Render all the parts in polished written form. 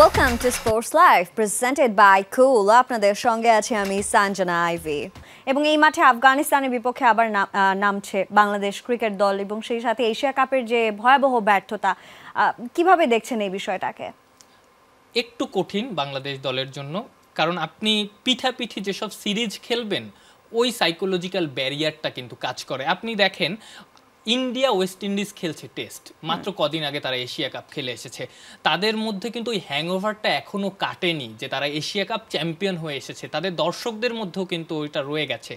Welcome to Sports Live presented by Cool. আপনাদের সঙ্গে আছি আমি সঞ্জনা আইভি এবং এই মাঠে আফগানিস্তানের বিপক্ষে আবার নামছে বাংলাদেশ ক্রিকেট দল এবং সেই সাথে এশিয়া কাপের যে ভয়াবহ ব্যর্থতা কিভাবে দেখছেন এই বিষয়টাকে? একটু কঠিন বাংলাদেশ দলের জন্য, কারণ আপনি পিঠাপিঠি যেসব সিরিজ খেলবেন ওই সাইকোলজিক্যাল ব্যারিয়ারটা কিন্তু কাজ করে। আপনি দেখেন ইন্ডিয়া ওয়েস্ট ইন্ডিজ খেলছে টেস্ট, মাত্র কদিন আগে তারা এশিয়া কাপ খেলে এসেছে, তাদের মধ্যে কিন্তু ওই হ্যাংওভারটা এখনও কাটেনি যে তারা এশিয়া কাপ চ্যাম্পিয়ন হয়ে এসেছে, তাদের দর্শকদের মধ্যেও কিন্তু ওইটা রয়ে গেছে।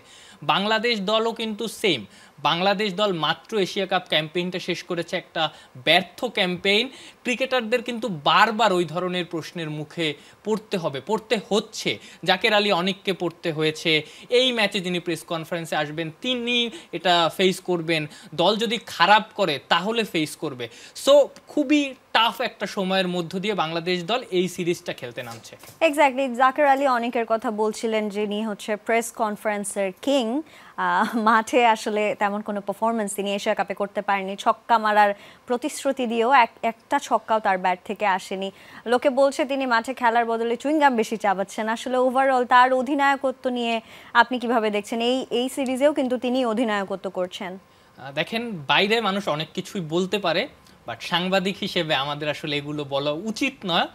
বাংলাদেশ দলও কিন্তু সেম, বাংলাদেশ দল মাত্র এশিয়া কাপ ক্যাম্পেইনটা শেষ করেছে, একটা ব্যর্থ ক্যাম্পেইন। ক্রিকেটারদের কিন্তু বারবার ওই ধরনের প্রশ্নের মুখে পড়তে হচ্ছে। জাকের আলী অনেককে পড়তে হয়েছে, এই ম্যাচে যিনি প্রেস কনফারেন্সে আসবেন তিনি এটা ফেস করবেন, দল যদি খারাপ করে তাহলে ফেস করবে। সো খুবই টাফ একটা সময়ের মধ্য দিয়ে বাংলাদেশ দল এই সিরিজটা খেলতে নামছে। এক্স্যাক্টলি, জাকের আলী অনেকের কথা বলছিলেন যিনি হচ্ছে প্রেস কনফারেন্সের কিং। মাঠে আসলে তেমন কোনো পারফরমেন্স তিনি এশিয়া কাপে করতে পারেননি, ছক্কা মারার প্রতিশ্রুতি দিয়েও একটা ছক্কাও তার ব্যাট থেকে আসেনি। লোকে বলছে তিনি মাঠে খেলার বদলে চুইংগাম বেশি চাবাচ্ছেন। আসলে ওভারঅল তার অধিনায়কত্ব নিয়ে আপনি কিভাবে দেখছেন? এই সিরিজেও কিন্তু তিনি অধিনায়কত্ব করছেন। দেখেন, বাইরে মানুষ অনেক কিছুই বলতে পারে, বাট সাংবাদিক হিসেবে আমাদের আসলে এগুলো বলা উচিত নয়,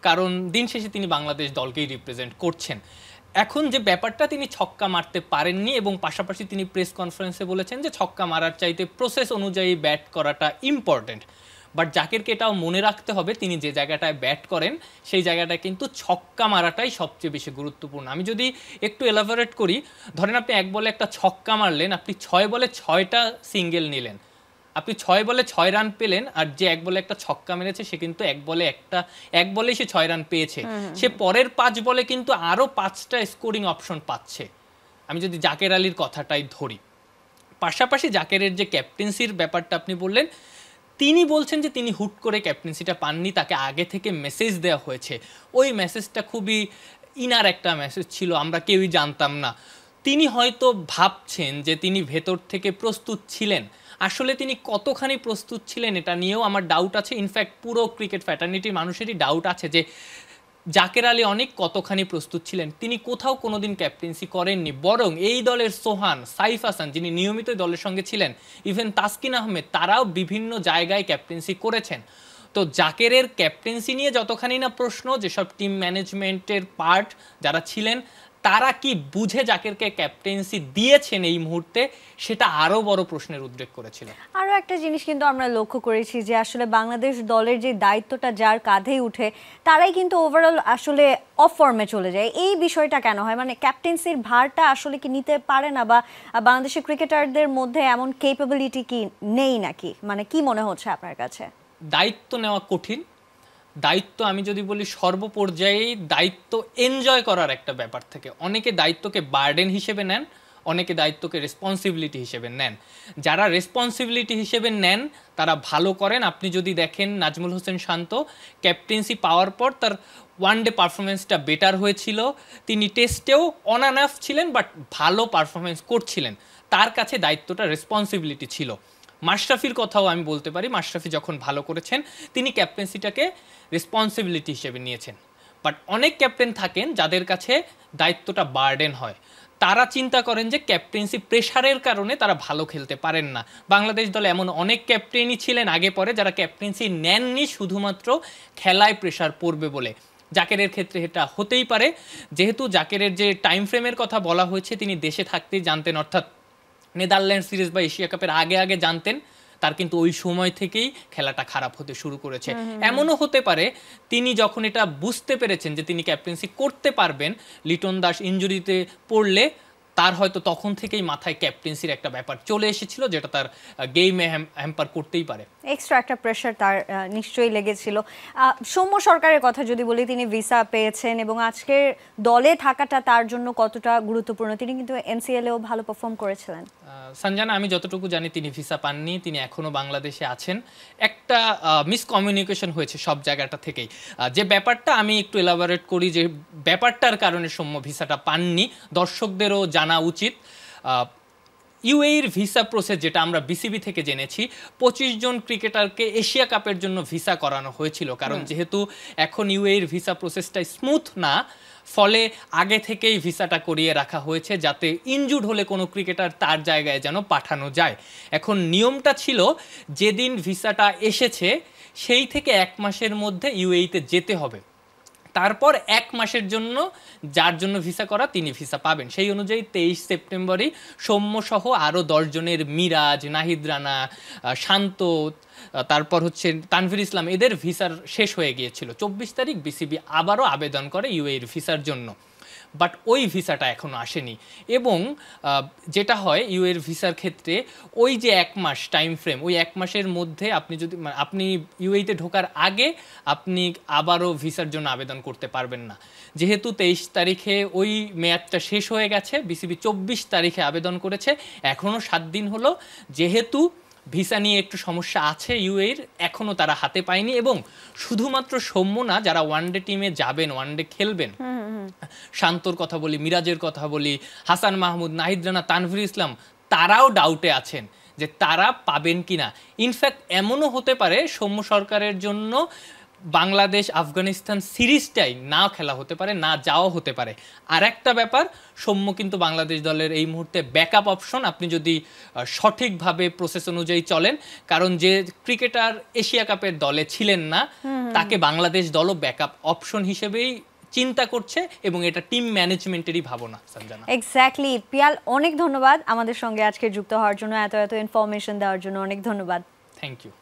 কারণ দিন শেষে তিনি বাংলাদেশ দলকেই রিপ্রেজেন্ট করছেন। এখন যে ব্যাপারটা, তিনি ছক্কা মারতে পারেননি এবং পাশাপাশি তিনি প্রেস কনফারেন্সে বলেছেন যে ছক্কা মারার চাইতে প্রসেস অনুযায়ী ব্যাট করাটা ইম্পর্টেন্ট। বাট জাকেরকে এটাও মনে রাখতে হবে তিনি যে জায়গাটায় ব্যাট করেন সেই জায়গাটায় কিন্তু ছক্কা মারাটাই সবচেয়ে বেশি গুরুত্বপূর্ণ। আমি যদি একটু এলাবোরেট করি, ধরেন আপনি এক বলে একটা ছক্কা মারলেন, আপনি 6 বলে 6টা সিঙ্গেল নিলেন, আপনি 6 বলে 6 রান পেলেন, আর যে এক বলে একটা ছক্কা মেরেছে সে কিন্তু এক বলেই সে 6 রান পেয়েছে, সে পরের 5 বলে কিন্তু আরও 5টা স্কোরিং অপশন পাচ্ছে। আমি যদি জাকের আলীর কথাটাই ধরি, পাশাপাশি জাকেরের যে ক্যাপ্টেন্সির ব্যাপারটা আপনি বললেন, তিনি বলছেন যে তিনি হুট করে ক্যাপ্টেন্সিটা পাননি, তাকে আগে থেকে মেসেজ দেওয়া হয়েছে। ওই মেসেজটা খুবই ইনার একটা মেসেজ ছিল, আমরা কেউই জানতাম না। তিনি হয়তো ভাবছেন যে তিনি ভেতর থেকে প্রস্তুত ছিলেন, আসলে তিনি কতখানি প্রস্তুত ছিলেন এটা নিয়েও আমার ডাউট আছে। ইনফ্যাক্ট পুরো ক্রিকেট ফ্যাটার্নিটির মানুষেরই ডাউট আছে যে জাকের আলী অনেক কতখানি প্রস্তুত ছিলেন। তিনি কোথাও কোনোদিন ক্যাপ্টেন্সি করেননি, বরং এই দলের সোহান, সাইফ হাসান যিনি নিয়মিত দলের সঙ্গে ছিলেন, ইভেন তাসকিন আহমেদ, তারাও বিভিন্ন জায়গায় ক্যাপ্টেন্সি করেছেন। তো জাকেরের ক্যাপ্টেন্সি নিয়ে যতখানি না প্রশ্ন, যেসব টিম ম্যানেজমেন্টের পার্ট যারা ছিলেন তারা কি বুঝে জাকেরকে ক্যাপ্টেন্সি দিয়েছেন এই মুহূর্তে, সেটা আরও বড় প্রশ্নের উদ্রেক করেছিল। আরও একটা জিনিস কিন্তু আমরা লক্ষ্য করেছি যে আসলে বাংলাদেশ দলের যে দায়িত্বটা যার কাঁধেই উঠে তারাই কিন্তু ওভারঅল আসলে অফ ফর্মে চলে যায়। এই বিষয়টা কেন হয়? মানে ক্যাপ্টেন্সির ভারটা আসলে কি নিতে পারে না, বা বাংলাদেশের ক্রিকেটারদের মধ্যে এমন কেপেবিলিটি কি নেই নাকি? মানে কি মনে হচ্ছে আপনার কাছে? দায়িত্ব নেওয়া কঠিন, দায়িত্ব আমি যদি বলি সর্বপর্যায়ে দায়িত্ব এনজয় করার একটা ব্যাপার থেকে, অনেকে দায়িত্বকে বার্ডেন হিসেবে নেন, অনেকে দায়িত্বকে রেসপন্সিবিলিটি হিসেবে নেন। যারা রেসপন্সিবিলিটি হিসেবে নেন তারা ভালো করেন। আপনি যদি দেখেন নাজমুল হোসেন শান্ত ক্যাপ্টেন্সি পাওয়ার পর তার ওয়ানডে পারফরমেন্সটা বেটার হয়েছিল, তিনি টেস্টেও অন অ্যান্ড অফ ছিলেন বাট ভালো পারফরমেন্স করছিলেন, তার কাছে দায়িত্বটা রেসপন্সিবিলিটি ছিল। মাশরাফির কথাও আমি বলতে পারি, মাশরাফি যখন ভালো করেছেন তিনি ক্যাপ্টেন্সিটাকে রেসপন্সিবিলিটি হিসেবে নিয়েছেন। বাট অনেক ক্যাপ্টেন থাকেন যাদের কাছে দায়িত্বটা বার্ডেন হয়, তারা চিন্তা করেন যে ক্যাপ্টেন্সি প্রেশারের কারণে তারা ভালো খেলতে পারেন না। বাংলাদেশ দলে এমন অনেক ক্যাপ্টেনই ছিলেন আগে পরে যারা ক্যাপ্টেন্সি নেননি শুধুমাত্র খেলায় প্রেশার পড়বে বলে। জাকেরের ক্ষেত্রে এটা হতেই পারে, যেহেতু জাকেরের যে টাইম ফ্রেমের কথা বলা হয়েছে তিনি দেশে থাকতেই জানতেন, অর্থাৎ নেদারল্যান্ড সিরিজ বা এশিয়া কাপের আগে জানতেন, তার কিন্তু ওই সময় থেকেই খেলাটা খারাপ হতে শুরু করেছে। এমনও হতে পারে তিনি যখন এটা বুঝতে পেরেছেন যে তিনি ক্যাপ্টেন্সি করতে পারবেন, লিটন দাস ইনজুরিতে পড়লে তার হয়তো তখন থেকেই মাথায় ক্যাপ্টেন্সির একটা ব্যাপার চলে এসেছিল, যেটা তার গেমে হ্যাম্পার করতেই পারে। এক্সট্রা একটা প্রেশার তার নিশ্চয়ই লেগেছিল। সৌম্য সরকারের কথা যদি বলি, তিনি ভিসা পেয়েছেন এবং আজকের দলে থাকাটা তার জন্য কতটা গুরুত্বপূর্ণ? তিনি কিন্তু এনসিএলেও ভালো পারফর্ম করেছিলেন। সঞ্জনা, আমি যতটুকু জানি তিনি ভিসা পাননি, তিনি এখনও বাংলাদেশে আছেন। একটা মিসকমিউনিকেশন হয়েছে সব জায়গাটা থেকেই। যে ব্যাপারটা আমি একটু এলাবোরেট করি, যে ব্যাপারটার কারণে সৌম্য ভিসাটা পাননি দর্শকদেরও জানা উচিত। ইউএইর ভিসা প্রসেস যেটা আমরা বিসিবি থেকে জেনেছি 25 জন ক্রিকেটারকে এশিয়া কাপের জন্য ভিসা করানো হয়েছিল, কারণ যেহেতু এখন ইউএইর ভিসা প্রসেসটা স্মুথ না, ফলে আগে থেকেই ভিসাটা করিয়ে রাখা হয়েছে যাতে ইনজুর্ড হলে কোনো ক্রিকেটার তার জায়গায় যেন পাঠানো যায়। এখন নিয়মটা ছিল যেদিন ভিসাটা এসেছে সেই থেকে 1 মাসের মধ্যে ইউএইতে যেতে হবে, তারপর 1 মাসের জন্য যার জন্য ভিসা করা তিনি ভিসা পাবেন। সেই অনুযায়ী 23 সেপ্টেম্বরই সৌম্য সহ আরও 10 জনের মিরাজ, নাহিদ রানা, শান্ত, তারপর হচ্ছে তানভীর ইসলাম, এদের ভিসার শেষ হয়ে গিয়েছিল। 24 তারিখ বিসিবি আবারও আবেদন করে ইউএইর ভিসার জন্য, বাট ওই ভিসাটা এখনও আসেনি। এবং যেটা হয় ইউএর ভিসার ক্ষেত্রে ওই যে 1 মাস টাইম ফ্রেম, ওই 1 মাসের মধ্যে আপনি যদি আপনি ইউএইতে ঢোকার আগে আপনি আবারও ভিসার জন্য আবেদন করতে পারবেন না। যেহেতু 23 তারিখে ওই মেয়াদটা শেষ হয়ে গেছে, বিসিবি 24 তারিখে আবেদন করেছে, এখনও 7 দিন হলো। যেহেতু ভিসা নিয়ে একটু সমস্যা আছে ইউএইর, এখনও তারা হাতে পায়নি। এবং শুধুমাত্র সৌম্য না, যারা ওয়ানডে টিমে যাবেন, ওয়ানডে খেলবেন, শান্তর কথা বলি, মিরাজের কথা বলি, হাসান মাহমুদ, নাহিদ রানা, তানভীর ইসলাম, তারাও ডাউটে আছেন যে তারা পাবেন কিনা। ইনফ্যাক্ট এমনও হতে পারে সৌম্য সরকারের জন্য বাংলাদেশ আফগানিস্তান সিরিজটাই না খেলা হতে পারে, না যাওয়া হতে পারে। আর একটা ব্যাপার, সৌম্য কিন্তু বাংলাদেশ দলের এই মুহূর্তে ব্যাকআপ অপশন, আপনি যদি সঠিকভাবে প্রসেস অনুযায়ী চলেন। কারণ যে ক্রিকেটার এশিয়া কাপের দলে ছিলেন না, তাকে বাংলাদেশ দলও ব্যাকআপ অপশন হিসেবেই চিন্তা করছে, এবং এটা টিম ম্যানেজমেন্টেরই ভাবনা। সঞ্জনা, এক্স্যাক্টলি। পিয়াল, অনেক ধন্যবাদ আমাদের সঙ্গে আজকে যুক্ত হওয়ার জন্য, এত ইনফরমেশন দেওয়ার জন্য অনেক ধন্যবাদ। Thank you.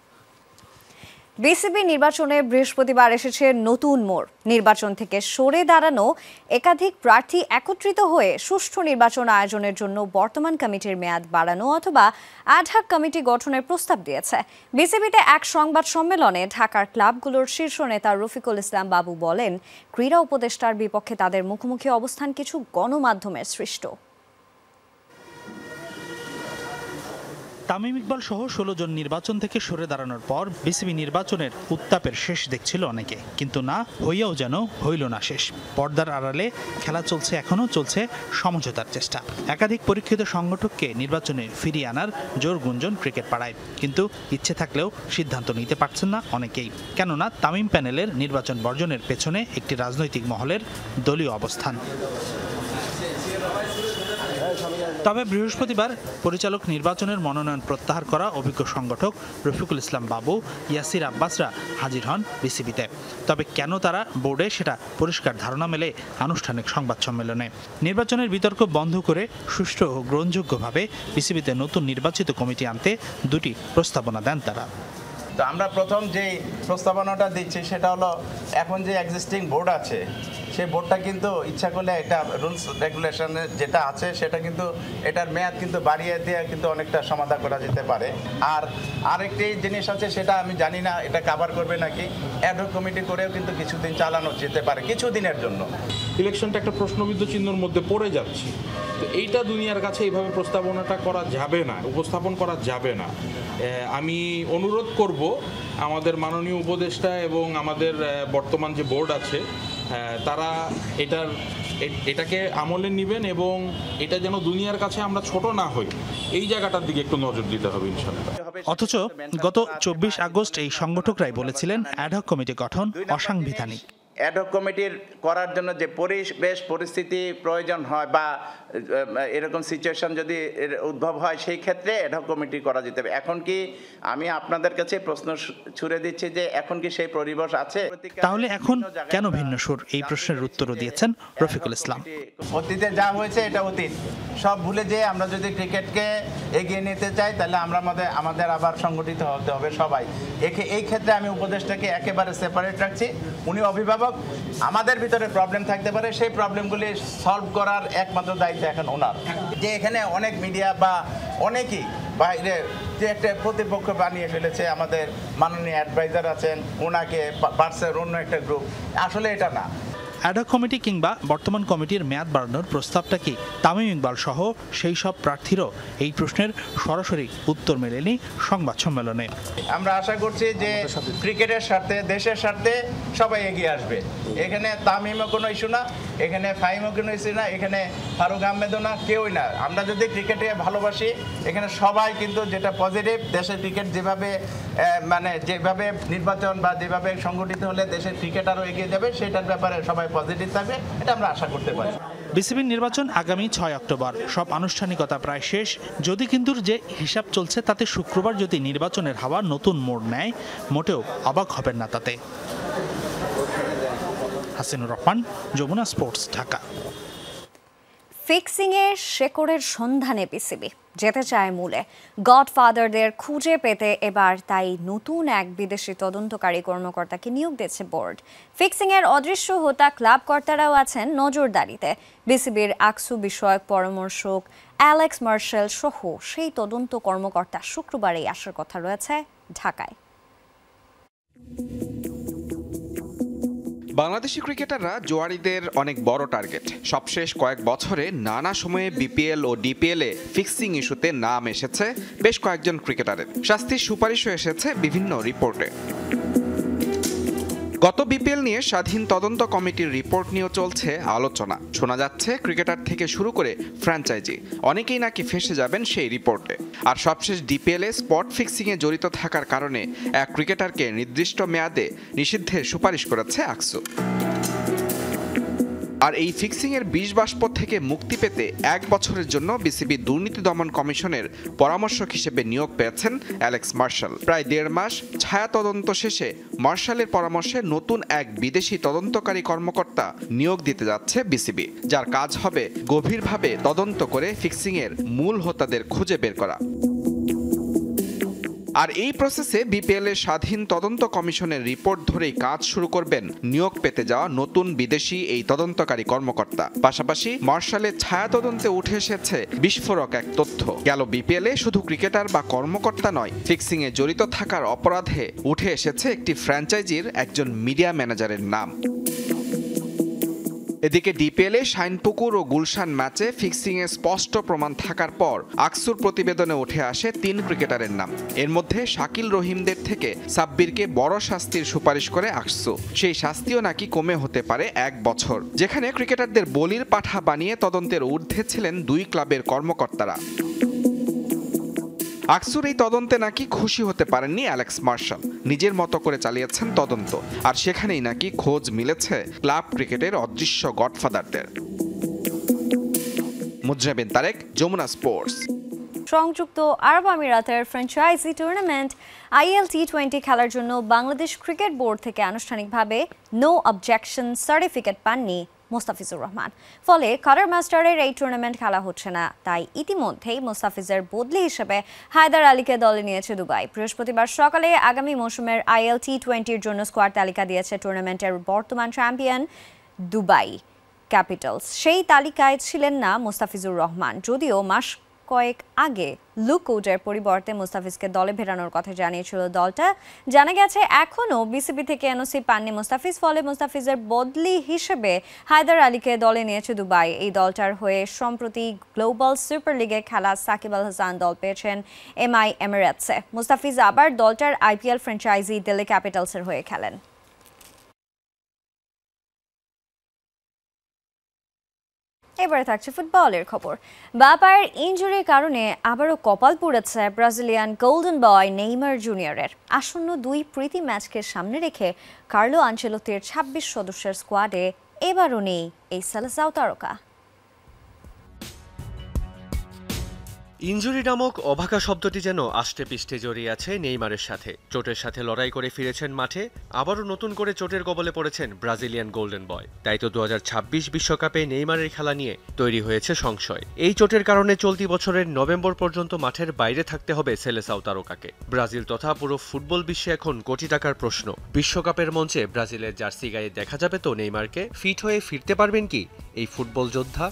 বিসিবি নির্বাচনে বৃহস্পতিবার এসেছে নতুন মোড়। নির্বাচন থেকে সরে দাঁড়ানো একাধিক প্রার্থী একত্রিত হয়ে সুষ্ঠু নির্বাচন আয়োজনের জন্য বর্তমান কমিটির মেয়াদ বাড়ানো অথবা অ্যাডহক কমিটি গঠনের প্রস্তাব দিয়েছে। বিসিবিতে এক সংবাদ সম্মেলনে ঢাকার ক্লাবগুলোর শীর্ষ নেতা রফিকুল ইসলাম বাবু বলেন, ক্রীড়া উপদেষ্টার বিপক্ষে তাদের মুখোমুখি অবস্থান কিছু গণমাধ্যমের সৃষ্ট। তামিম ইকবাল সহ 16 জন নির্বাচন থেকে সরে দাঁড়ানোর পর বিসিবি নির্বাচনের উত্তাপের শেষ দেখছিল অনেকে, কিন্তু না হইয়াও যেন হইল না শেষ। পর্দার আড়ালে খেলা চলছে, এখনও চলছে সমঝোতার চেষ্টা। একাধিক পরীক্ষিত সংগঠককে নির্বাচনে ফিরিয়ে আনার জোর গুঞ্জন ক্রিকেট পাড়ায়, কিন্তু ইচ্ছে থাকলেও সিদ্ধান্ত নিতে পারছেন না অনেকেই। কেননা তামিম প্যানেলের নির্বাচন বর্জনের পেছনে একটি রাজনৈতিক মহলের দলীয় অবস্থান। তবে বৃহস্পতিবার পরিচালক নির্বাচনের মনোনয়ন প্রত্যাহার করা অভিজ্ঞ সংগঠক রফিকুল ইসলাম বাবু, ইয়াসির আব্বাসরা হাজির হন বিসিবিতে। তবে কেন তারা বোর্ডে, সেটা পরিষ্কার ধারণা মেলে আনুষ্ঠানিক সংবাদ সম্মেলনে। নির্বাচনের বিতর্ক বন্ধ করে সুষ্ঠু ও গ্রহণযোগ্যভাবে বিসিবিতে নতুন নির্বাচিত কমিটি আনতে দুটি প্রস্তাবনা দেন তারা। তো আমরা প্রথম যে প্রস্তাবনাটা দিচ্ছি সেটা হলো, এখন যে এক্সিস্টিং বোর্ড আছে সেই বোর্ডটা কিন্তু ইচ্ছা করলে এটা রুলস রেগুলেশনের যেটা আছে সেটা কিন্তু এটার মেয়াদ কিন্তু বাড়িয়ে দিয়ে কিন্তু অনেকটা সমাধান করা যেতে পারে। আর আরেকটি জিনিস আছে, সেটা আমি জানি না এটা কভার করবে নাকি, অ্যাডহক কমিটি করেও কিন্তু কিছুদিন চালানো যেতে পারে, কিছুদিনের জন্য। ইলেকশনটা একটা প্রশ্নবিদ্ধ চিহ্নের মধ্যে পড়ে যাচ্ছে, তো এইটা দুনিয়ার কাছে এইভাবে প্রস্তাবনাটা করা যাবে না, উপস্থাপন করা যাবে না। আমি অনুরোধ করব আমাদের মাননীয় উপদেষ্টা এবং আমাদের বর্তমান যে বোর্ড আছে তারা এটাকে আমলে নেবেন, এবং এটা যেন দুনিয়ার কাছে আমরা ছোট না হই, এই জায়গাটার দিকে একটু নজর দিতে হবে ইনশাআল্লাহ। অথচ গত 24 আগস্ট এই সংগঠকরাই বলেছিলেন অ্যাডহক কমিটি গঠন অসাংবিধানিক। অ্যাডহক কমিটির করার জন্য যে পরিবেশ পরিস্থিতি প্রয়োজন হয় বা এরকম সিচুয়েশন যদি উদ্ভব হয়, সেই ক্ষেত্রে অ্যাডহক কমিটি করা যেতে হবে। এখন কি আমি আপনাদের কাছে প্রশ্ন ছুড়ে দিচ্ছি যে এখন কি সেই পরিবেশ আছে? তাহলে এখন কেন ভিন্ন সুর, এই প্রশ্নের উত্তরও দিয়েছেন রফিকুল ইসলাম। অতীতে যা হয়েছে এটা অতীত, সব ভুলে যেয়ে আমরা যদি ক্রিকেটকে এগিয়ে নিতে চাই তাহলে আমাদের আবার সংগঠিত হতে হবে সবাই। এই ক্ষেত্রে আমি উপদেষ্টাকে একেবারে সেপারেট রাখছি। উনি অভিভাবক, আমাদের ভিতরে প্রবলেম থাকতে পারে, সেই প্রবলেমগুলি সলভ করার একমাত্র দায়িত্ব এখন ওনার। যে এখানে অনেক মিডিয়া বা অনেকেই বাইরে যে একটা প্রতিপক্ষ বানিয়ে ফেলেছে, আমাদের মাননীয় অ্যাডভাইজার আছেন, ওনাকে পার্সের অন্য একটা গ্রুপ, আসলে এটা না। অ্যাডহক কমিটি কিংবা বর্তমান কমিটির মেয়াদ বাড়ানোর প্রস্তাবটা কি তামিম ইকবাল সহ সেই সব প্রার্থীরও? এই প্রশ্নের সরাসরি উত্তর মেলেনি সংবাদ সম্মেলনে। আমরা আশা করছি যে ক্রিকেটের স্বার্থে, দেশের স্বার্থে সবাই এগিয়ে আসবে। এখানে তামিমও কোনো ইস্যু না, এখানে ফাহিমও কোনো হয়েছে না, এখানে ফারুক আহমেদও না, কেউই না। আমরা যদি ক্রিকেটে ভালোবাসি, এখানে সবাই কিন্তু যেটা পজিটিভ, দেশের ক্রিকেট যেভাবে মানে যেভাবে নির্বাচন বা যেভাবে সংগঠিত হলে দেশের ক্রিকেট আরও এগিয়ে যাবে, সেটার ব্যাপারে সবাই পজিটিভ থাকবে, এটা আমরা আশা করতে পারি। বিসিবির নির্বাচন আগামী 6 অক্টোবর, সব আনুষ্ঠানিকতা প্রায় শেষ। যদি কিন্তু যে হিসাব চলছে তাতে শুক্রবার যদি নির্বাচনের হাওয়া নতুন মোড় নেয়, মোটেও অবাক হবেন না তাতে। হাসিনুর রহমান, যমুনা স্পোর্টস, ঢাকা। ফিক্সিংয়ে শেকড়ের সন্ধানে বিসিবি যেতে চায় মূলে। গডফাদারদের খুঁজে পেতে এবার তাই নতুন এক বিদেশি তদন্তকারী কর্মকর্তাকে নিয়োগ দিয়েছে বোর্ড। ফিক্সিংয়ের অদৃশ্য হোতা ক্লাব কর্তারাও আছেন নজরদারিতে। বিসিবির আকসু বিষয়ক পরামর্শক অ্যালেক্স মার্শেল সহ সেই তদন্ত কর্মকর্তা শুক্রবারেই আসার কথা রয়েছে ঢাকায়। বাংলাদেশি ক্রিকেটাররা জোয়ারিদের অনেক বড় টার্গেট। সবশেষ কয়েক বছরে নানা সময়ে বিপিএল ও ডিপিএল এ ফিক্সিং ইস্যুতে নাম এসেছে বেশ কয়েকজন ক্রিকেটারের। শাস্তির সুপারিশও এসেছে বিভিন্ন রিপোর্টে। গত বিপিএল নিয়ে স্বাধীন তদন্ত কমিটির রিপোর্ট নিয়েও চলছে আলোচনা। শোনা যাচ্ছে ক্রিকেটার থেকে শুরু করে ফ্র্যাঞ্চাইজি অনেকেই নাকি ফেঁসে যাবেন সেই রিপোর্টে। আর সবশেষ ডিপিএল এ স্পট ফিক্সিংয়ে জড়িত থাকার কারণে এক ক্রিকেটারকে নির্দিষ্ট মেয়াদে নিষিদ্ধের সুপারিশ করেছে আকসু। আর এই ফিক্সিংয়ের বিষ বাষ্প থেকে মুক্তি পেতে 1 বছরের জন্য বিসিবি দুর্নীতি দমন কমিশনের পরামর্শক হিসেবে নিয়োগ পেয়েছেন অ্যালেক্স মার্শাল। প্রায় 1.5 মাস ছায়া তদন্ত শেষে মার্শালের পরামর্শে নতুন এক বিদেশি তদন্তকারী কর্মকর্তা নিয়োগ দিতে যাচ্ছে বিসিবি, যার কাজ হবে গভীরভাবে তদন্ত করে ফিক্সিংয়ের মূল হোতাদের খুঁজে বের করা। আর এই প্রসেসে বিপিএল এর স্বাধীন তদন্ত কমিশনের রিপোর্ট ধরেই কাজ শুরু করবেন নিয়োগ পেতে যাওয়া নতুন বিদেশি এই তদন্তকারী কর্মকর্তা। পাশাপাশি মার্শালের ছায়া তদন্তে উঠে এসেছে বিস্ফোরক এক তথ্য। গেল বিপিএল এ শুধু ক্রিকেটার বা কর্মকর্তা নয়, ফিক্সিং এ জড়িত থাকার অপরাধে উঠে এসেছে একটি ফ্র্যাঞ্চাইজির একজন মিডিয়া ম্যানেজারের নাম। এদিকে ডিপিএল এ শাইনপুকুর ও গুলশান ম্যাচে ফিক্সিংয়ে স্পষ্ট প্রমাণ থাকার পর আকসুর প্রতিবেদনে উঠে আসে 3 ক্রিকেটারের নাম। এর মধ্যে শাকিল রহিমদের থেকে সাব্বিরকে বড় শাস্তির সুপারিশ করে আকসু। সেই শাস্তিও নাকি কমে হতে পারে 1 বছর, যেখানে ক্রিকেটারদের বলির পাঠা বানিয়ে তদন্তের ঊর্ধ্বে ছিলেন 2 ক্লাবের কর্মকর্তারা। আকসুর এই তদন্তে নাকি খুশি হতে পারেননি অ্যালেক্স মার্শাল। নিজের মতো করে চালিয়েছেন তদন্ত, আর সেখানেই নাকি খোঁজ মিলেছে ক্লাব ক্রিকেটের অদৃশ্য গডফাদারদের। মুজরা বিন তারেক, যমুনা স্পোর্টস। সংযুক্ত আরব আমিরাতের ফ্র্যাঞ্চাইজি টুর্নামেন্ট IL T20 খেলার জন্য বাংলাদেশ ক্রিকেট বোর্ড থেকে আনুষ্ঠানিকভাবে নো অবজেকশন সার্টিফিকেট পাননি মোস্তাফিজুর রহমান। ফলে কাটার মাস্টারের এই টুর্নামেন্ট খেলা হচ্ছে না। তাই ইতিমধ্যেই মোস্তাফিজের বদলি হিসেবে হায়দার আলীকে দলে নিয়েছে দুবাই। বৃহস্পতিবার সকালে আগামী মৌসুমের IL T20-র জন্য স্কোয়াড তালিকা দিয়েছে টুর্নামেন্টের বর্তমান চ্যাম্পিয়ন দুবাই ক্যাপিটালস। সেই তালিকায় ছিলেন না মোস্তাফিজুর রহমান, যদিও মাস কয়েক আগে লুক উডের পরিবর্তে মোস্তাফিজকে দলে ফেরানোর কথা জানিয়েছিল দলটা। জানা গেছে এখনও বিসিবি থেকে এনওসি পাননি মোস্তাফিজ। ফলে মোস্তাফিজের বদলি হিসেবে হায়দার আলীকে দলে নিয়েছে দুবাই। এই দলটার হয়ে সম্প্রতি গ্লোবাল সুপার লিগে খেলা সাকিব আল হাসান দল পেয়েছেন MI এমিরেটসে। মোস্তাফিজ আবার দলটার IPL ফ্র্যাঞ্চাইজি দিল্লি ক্যাপিটালসের হয়ে খেলেন। এবারে থাকছে ফুটবলের খবর। বাঁ পায়ের ইনজুরির কারণে আবারও কপাল পুড়েছে ব্রাজিলিয়ান গোল্ডেন বয় নেইমার জুনিয়রের। আসন্ন 2 প্রীতি ম্যাচকে সামনে রেখে কার্লো আনচেলোত্তির 26 সদস্যের স্কোয়াডে এবারও নেই এই সেলেসাও তারকা। ইনজুরি নামক অভাগা শব্দটি যেন আষ্টে পিষ্টে জড়িয়ে আছে নেইমারের সাথে। চোটের সাথে লড়াই করে ফিরেছেন মাঠে, আবারও নতুন করে চোটের কবলে পড়েছেন ব্রাজিলিয়ান গোল্ডেন বয়। তাই তো 2026 বিশ্বকাপে নেইমারের খেলা নিয়ে তৈরি হয়েছে সংশয়। এই চোটের কারণে চলতি বছরের নভেম্বর পর্যন্ত মাঠের বাইরে থাকতে হবে সেলেসাও তারকাকে। ব্রাজিল তথা পুরো ফুটবল বিশ্বে এখন কোটি টাকার প্রশ্ন, বিশ্বকাপের মঞ্চে ব্রাজিলের জার্সি গায়ে দেখা যাবে তো নেইমারকে? ফিট হয়ে ফিরতে পারবেন কি এই ফুটবল যোদ্ধা?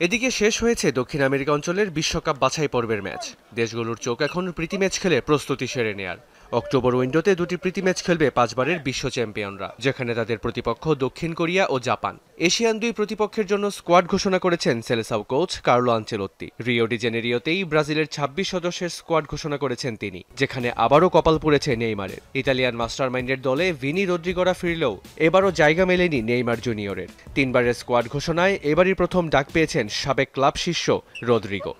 এদিকে শেষ হয়েছে দক্ষিণ আমেরিকা অঞ্চলের বিশ্বকাপ বাছাই পর্বের ম্যাচ। দেশগুলোর চোখ এখন প্রীতি ম্যাচ খেলে প্রস্তুতি সেরে নেয়ার। অক্টোবর উইন্ডোতে 2টি প্রীতি ম্যাচ খেলবে 5 বারের বিশ্ব চ্যাম্পিয়নরা, যেখানে তাদের প্রতিপক্ষ দক্ষিণ কোরিয়া ও জাপান। এশিয়ান 2 প্রতিপক্ষের জন্য স্কোয়াড ঘোষণা করেছেন সেলেসাও কোচ কার্লো আনচেলোত্তি। রিও ডি জেনেরিওতেই ব্রাজিলের 26 সদস্যের স্কোয়াড ঘোষণা করেছেন তিনি, যেখানে আবারও কপাল পুড়েছে নেইমারের। ইতালিয়ান মাস্টারমাইন্ডের দলে ভিনি রদ্রিগোরা ফিরলেও এবারও জায়গা মেলেনি নেইমার জুনিয়রের। 3 বারের স্কোয়াড ঘোষণায় এবারই প্রথম ডাক পেয়েছেন সাবেক ক্লাব শিষ্য রদ্রিগো।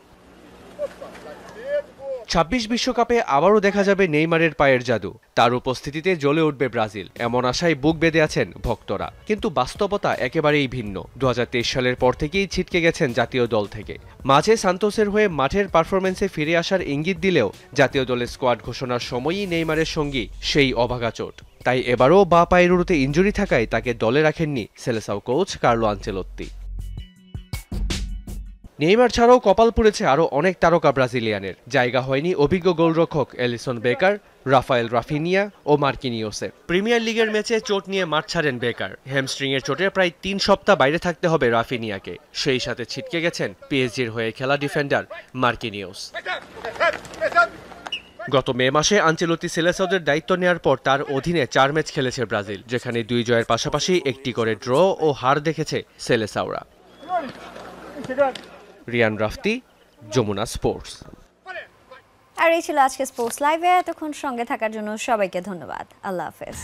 26 বিশ্বকাপে আবারও দেখা যাবে নেইমারের পায়ের জাদু, তার উপস্থিতিতে জ্বলে উঠবে ব্রাজিল, এমন আশায় বুক বেঁধে আছেন ভক্তরা। কিন্তু বাস্তবতা একেবারেই ভিন্ন। 2023 সালের পর থেকেই ছিটকে গেছেন জাতীয় দল থেকে। মাঝে সান্তোসের হয়ে মাঠের পারফরমেন্সে ফিরে আসার ইঙ্গিত দিলেও জাতীয় দলের স্কোয়াড ঘোষণার সময়ই নেইমারের সঙ্গী সেই অভাগা চোট। তাই এবারও বা পায়ের উরুতে ইনজুরি থাকায় তাকে দলে রাখেননি Selecao coach Carlo Ancelotti. Neymar ছাড়াও কপাল পুড়েছে আরও অনেক তারকা ব্রাজিলিয়ানের। জায়গা হয়নি অভিজ্ঞ গোলরক্ষক এলিসন বেকার, রাফায়েল রাফিনিয়া ও মার্কিনিওসের। প্রিমিয়ার লিগের ম্যাচে চোট নিয়ে মাঠ ছাড়েন বেকার। হ্যামস্ট্রিংয়ের চোটে প্রায় 3 সপ্তাহ বাইরে থাকতে হবে রাফিনিয়াকে। সেই সাথে ছিটকে গেছেন পিএসজির হয়ে খেলা ডিফেন্ডার মার্কিনিওস। গত মে মাসে আনচেলোত্তি সেলেসাওদের দায়িত্ব নেওয়ার পর তার অধীনে 4 ম্যাচ খেলেছে ব্রাজিল, যেখানে 2 জয়ের পাশাপাশি 1টি করে ড্র ও হার দেখেছে সেলেসাওরা। রিয়ান রাফতি, যমুনা স্পোর্টস। আর এই ছিল আজকে স্পোর্টস লাইভে। এতক্ষণ সঙ্গে থাকার জন্য সবাইকে ধন্যবাদ। আল্লাহ হাফেজ।